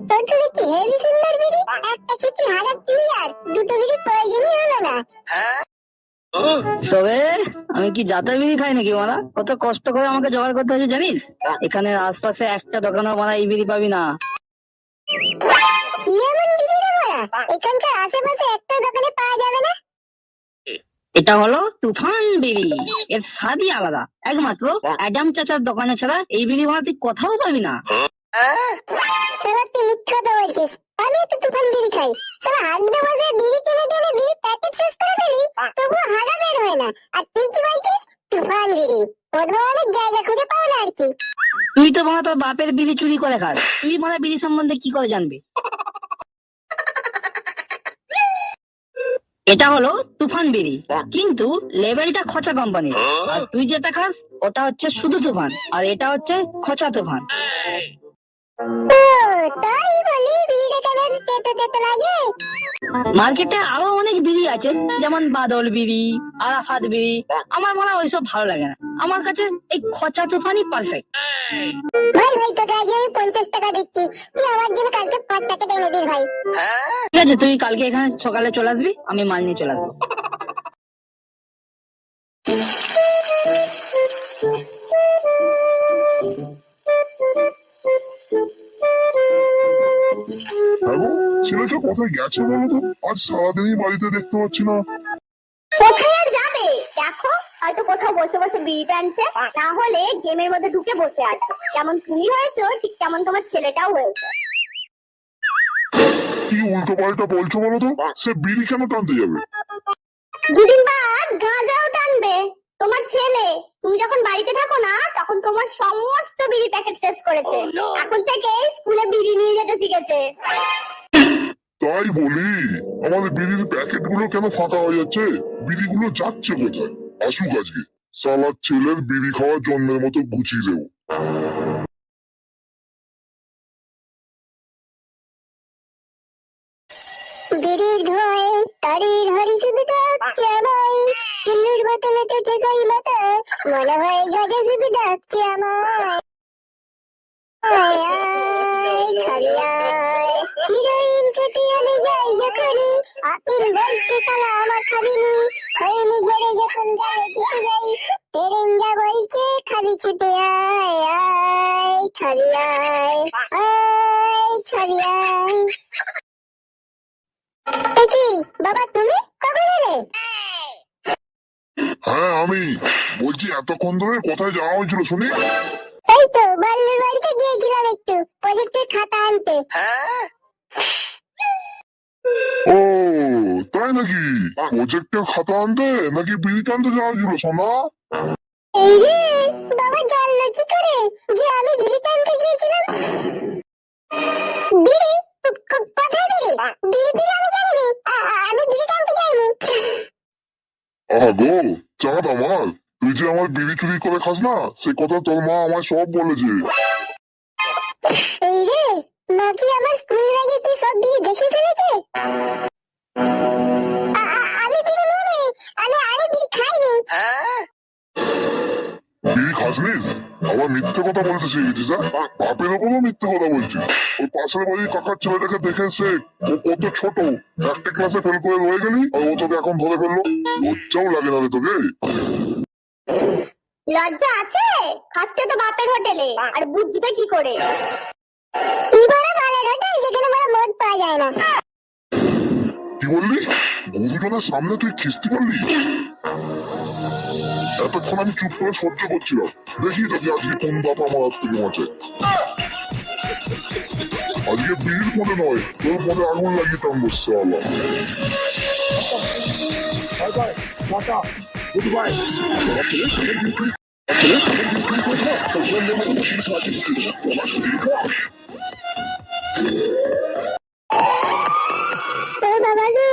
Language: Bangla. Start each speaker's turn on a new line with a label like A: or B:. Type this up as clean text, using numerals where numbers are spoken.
A: তোর চুলে কি হেভি সুন্দর বিড়ি, একটা খেতে হাজার কিনি আর দুটো বিড়ি প্রয়োজনই হলো না।
B: তবে আমি কি জাতা বিড়ি খাই নাকি মারা? কত কষ্ট করে আমাকে জোগাড় করতে হয়েছে জানিস? এখানে আশপাশে একটা দোকানও মারা এই বিড়ি পাবি না।
A: কি এমন বিড়ি রে মারা, এখানকার আশেপাশে একটা দোকানে পাওয়া যাবে না?
B: এটা হলো তুফান বিড়ি, এর স্বাদই আলাদা। একমাত্র অ্যাডাম চাচার দোকানে ছাড়া এই বিড়ি মারা তুই কোথাও পাবি না।
A: শালা তুই মিথ্যা কথা বলছিস, আমি তো তুফান বিড়ি খাই। শালা হাগড়ে বসে বিড়ি টেনে টেনে বিড়ি প্যাকেট শেষ করে ফেলি, তবুও হাগা বের হয় না। আর তুই কি বলছিস তুফান বিড়ি? অনেক জায়গা খুঁজে পাও না আর কি।
B: তুই তো মারা তোর বাপের বিড়ি চুরি করে খাস, তুই মারা বিড়ি সম্বন্ধে কি করে জানবি? এটা হলো তুফান বিড়ি, কিন্তু লেবেলটা খচা কোম্পানির। আর তুই যেটা খাস ওটা হচ্ছে শুধু তুফান, আর এটা হচ্ছে খচা তুফান।
A: ও তাই বলি বিড়িটা কেমন তেতো তেতো লাগে?
B: মার্কেটে আরো অনেক বিড়ি আছে, যেমন বাদল বিড়ি, আরাফাত বিড়ি। আমার মনে হয় ওইসব ভালো লাগে না, আমার কাছে এই খচা তুফানই পারফেক্ট।
A: ভাই ভাই তোকে আজকে আমি 50 টাকা দিচ্ছি, তুই আমার জন্য কালকে 5 প্যাকেট এনে দিস ভাই।
B: ঠিক আছে, তুই কালকে এখানে সকালে চলে আসবি, আমি মাল নিয়ে চলে আসবো।
C: হ্যালো, ছেলেটা কোথায় গেছে বলো তো? আজ সারাদিনই বাড়িতে দেখতে পাচ্ছি না।
A: কোথায় আর যাবে? দেখো হয়তো কোথাও বসে বসে বিড়ি টানছে, না হলে গেমের মধ্যে ঢুকে বসে আছে। যেমন তুমি হয়েছো ঠিক তেমন তোমার ছেলেটাও হয়েছে।
C: কি উল্টো পাল্টা বলছো বলো তো? সে বিড়ি কেন টানতে যাবে?
A: দুদিন বাদ গাঁজাও টানবে তোমার ছেলে। তুমি যখন বাড়িতে থাকো না তখন তোমার সমস্ত বিড়ি প্যাকেট শেষ করেছে, এখন থেকে স্কুলে বিড়ি নিয়ে যেতে শিখেছে।
C: তাই বলি, আমাদের বিড়ির প্যাকেট গুলো কেন ফাঁকা হয়ে যাচ্ছে? বিড়িগুলো যাচ্ছে কোথায়? আসুক আজকে, সালার ছেলের বিড়ি খাওয়ার জন্মের মতো গুছিয়ে দেবো।
A: বিড়ির ধোঁয়ায় তারির হাড়ি শুধু ডাকছে আমায়, চিল্লির বোতলেতে ঠেকাই মাথা, মনে হয় গাজা শুধু ডাকছে আমায়। আয় আয় খালি আয়, হিরোইন খেতে আমি যাই যখনই, আপিল বলছে শালা আমার খাবিনি, হয়নি ঝরে যখন গায়ে দিতে যাই, তেরেঙ্গা বলছে খাবি ছুটে আয় আয় খালি আয়, আয় খালি আয়। কি বাবা তুমি কখন এলে?
C: হ্যাঁ আমি বলছি, এতক্ষণ ধরে কোথায় যাওয়া হয়েছিল শুনি?
A: এই তো বাল্যের বাড়িতে গিয়েছিলাম একটু প্রজেক্টের খাতা আনতে।
C: ও তাই নাকি? প্রজেক্টের খাতা আনতে নাকি বিড়ি টানতে যাওয়া ছিল সোনা?
A: এই রে বাবা জানলো কি করে যে আমি বিড়ি টানতে গিয়েছিলাম? বিড়ি? কোথায় বিড়ি? বিড়ি বিড়ি আমি জানিনি, আমি বিড়ি টানতে যাইনি।
C: আহা গো চাঁদ আমার, তুই যে আমার বিড়ি চুরি করে খাস না, সে কথা তোর মা আমায় সব বলেছে।
A: এই রে মা কি আমার স্কুল ব্যাগে কি সব বিড়ি দেখে ফেলেছে? আমি বিড়ি নিইনি, আমি বিড়ি খাইনি।
C: বিড়ি খাসনিস? আবার মিথ্যে কথা বলতে শিখেছিস? বাপের ওপরও মিথ্যে কথা বলছিস। ওই পাশের বাড়ির কাকার ছেলেটাকে দেখে শেখ, ও কত ছোট, একটা ক্লাসে ফেল করে রয়ে গেলি আর ও তোকে এখন ধরে ফেললো। লজ্জাও লাগে না রে তোকে?
A: লজ্জা আছে? খাচ্ছে তো বাপের হোটেলে, আর বুঝবে কি করে? কি বড় বালের হোটেল যেখানে বড় মদ পাওয়া যায় না।
C: কি বললি? গুরুজনের সামনে তুই খিস্তি পারলি? এতক্ষণ আমি চুপ করে সহ্য করছিলাম, দেখি তোকে আজকে কোন বাপা মারার থেকে বাঁচে। আজকে বিড়ির ফোনে নয়, তোর ফোনে আগুন লাগিয়ে টানবো শালা।
A: ও বাবা গো,